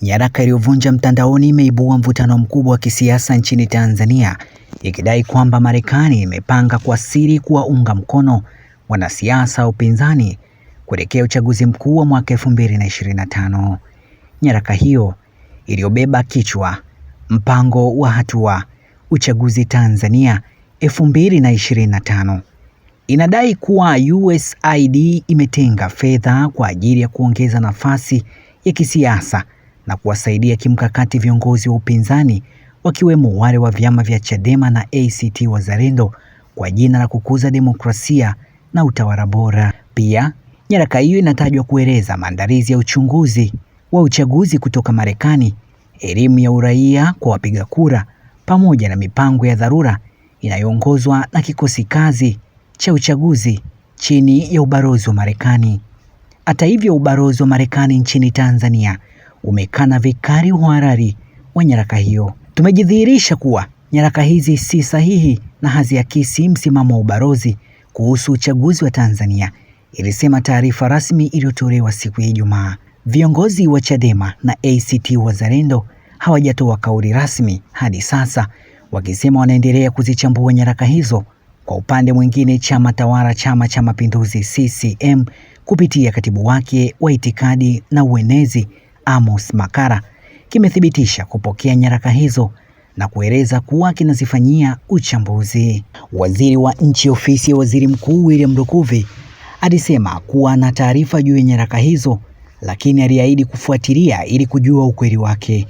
Nyaraka iliyovunja mtandaoni imeibua mvutano mkubwa wa kisiasa nchini Tanzania, ikidai kwamba Marekani imepanga kwa siri kuwaunga mkono wanasiasa wa upinzani kuelekea uchaguzi mkuu wa mwaka 2025. Nyaraka hiyo iliyobeba kichwa Mpango wa Hatua Uchaguzi Tanzania 2025 inadai kuwa USAID imetenga fedha kwa ajili ya kuongeza nafasi ya kisiasa na kuwasaidia kimkakati viongozi wa upinzani wakiwemo wale wa vyama vya Chadema na ACT Wazalendo kwa jina la kukuza demokrasia na utawala bora. Pia, nyaraka hiyo inatajwa kueleza maandalizi ya uchunguzi wa uchaguzi kutoka Marekani, elimu ya uraia kwa wapiga kura, pamoja na mipango ya dharura inayoongozwa na kikosi kazi cha uchaguzi chini ya ubalozi wa Marekani. Hata hivyo, ubalozi wa Marekani nchini Tanzania umekana vikali uhalali wa nyaraka hiyo. Tumejidhihirisha kuwa nyaraka hizi si sahihi na haziakisi msimamo wa ubalozi kuhusu uchaguzi wa Tanzania, ilisema taarifa rasmi iliyotolewa siku ya Ijumaa. Viongozi wa Chadema na ACT Wazalendo hawajatoa kauli rasmi hadi sasa, wakisema wanaendelea kuzichambua nyaraka hizo. Kwa upande mwingine, chama tawala Chama cha Mapinduzi CCM kupitia katibu wake wa itikadi na uenezi Amos Makalla kimethibitisha kupokea nyaraka hizo na kueleza kuwa kinazifanyia uchambuzi. Waziri wa Nchi Ofisi ya Waziri Mkuu William Lukuvi alisema kuwa na taarifa juu ya nyaraka hizo, lakini aliahidi kufuatilia ili kujua ukweli wake.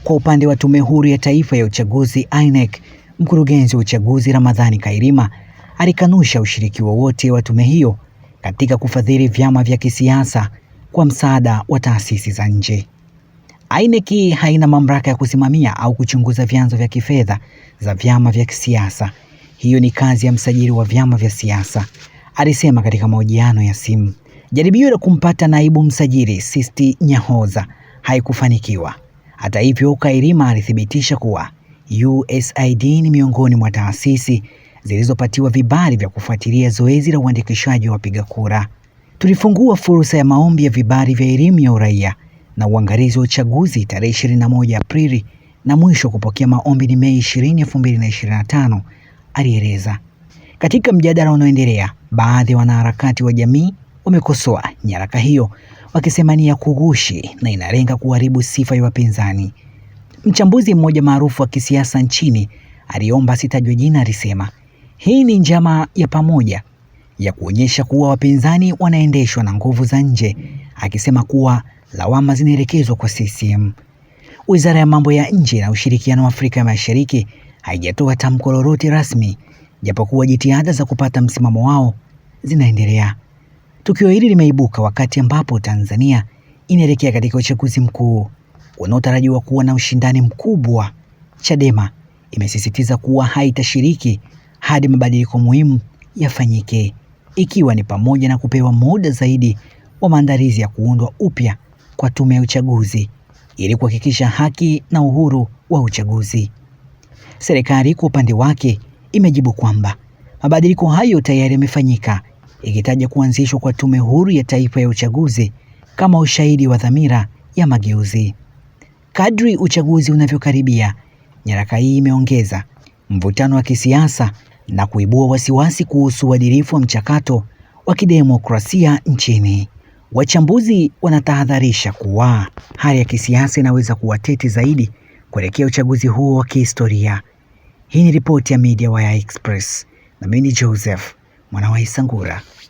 Kwa upande wa Tume Huru ya Taifa ya Uchaguzi INEC, mkurugenzi wa uchaguzi Ramadhani Kailima alikanusha ushiriki wowote wa tume hiyo katika kufadhili vyama vya kisiasa kwa msaada wa taasisi za nje. INEC haina mamlaka ya kusimamia au kuchunguza vyanzo vya kifedha za vyama vya kisiasa. Hiyo ni kazi ya msajili wa vyama vya siasa, alisema katika mahojiano ya simu. Jaribio la kumpata naibu msajili Sisti Nyahoza haikufanikiwa. Hata hivyo, Kailima alithibitisha kuwa USAID ni miongoni mwa taasisi zilizopatiwa vibali vya kufuatilia zoezi la uandikishaji wa wapiga kura. Tulifungua fursa ya maombi ya vibali vya elimu ya uraia na uangalizi wa uchaguzi tarehe 21 Aprili na mwisho kupokea maombi ni Mei 20, 2025, alieleza. Katika mjadala unaoendelea, baadhi ya wanaharakati wa jamii wamekosoa nyaraka hiyo wakisema ni ya kughushi na inalenga kuharibu sifa ya wapinzani. Mchambuzi mmoja maarufu wa kisiasa nchini aliomba sitajwe jina alisema, hii ni njama ya pamoja ya kuonyesha kuwa wapinzani wanaendeshwa na nguvu za nje, akisema kuwa lawama zinaelekezwa kwa CCM. Wizara ya Mambo ya Nje na Ushirikiano wa Afrika Mashariki haijatoa tamko lolote rasmi, japokuwa jitihada za kupata msimamo wao zinaendelea. Tukio hili limeibuka wakati ambapo Tanzania inaelekea katika uchaguzi mkuu unaotarajiwa kuwa na ushindani mkubwa. Chadema imesisitiza kuwa haitashiriki hadi mabadiliko muhimu yafanyike, ikiwa ni pamoja na kupewa muda zaidi wa maandalizi ya kuundwa upya kwa tume ya uchaguzi ili kuhakikisha haki na uhuru wa uchaguzi. Serikali kwa upande wake imejibu kwamba mabadiliko hayo tayari yamefanyika, ikitaja kuanzishwa kwa Tume Huru ya Taifa ya Uchaguzi kama ushahidi wa dhamira ya mageuzi. Kadri uchaguzi unavyokaribia, nyaraka hii imeongeza mvutano wa kisiasa na kuibua wasiwasi kuhusu uadilifu wa mchakato wa kidemokrasia nchini. Wachambuzi wanatahadharisha kuwa hali ya kisiasa inaweza kuwa tete zaidi kuelekea uchaguzi huo wa kihistoria. Hii ni ripoti ya Media Wire Express na mimi ni Joseph Mwana wa Isangura.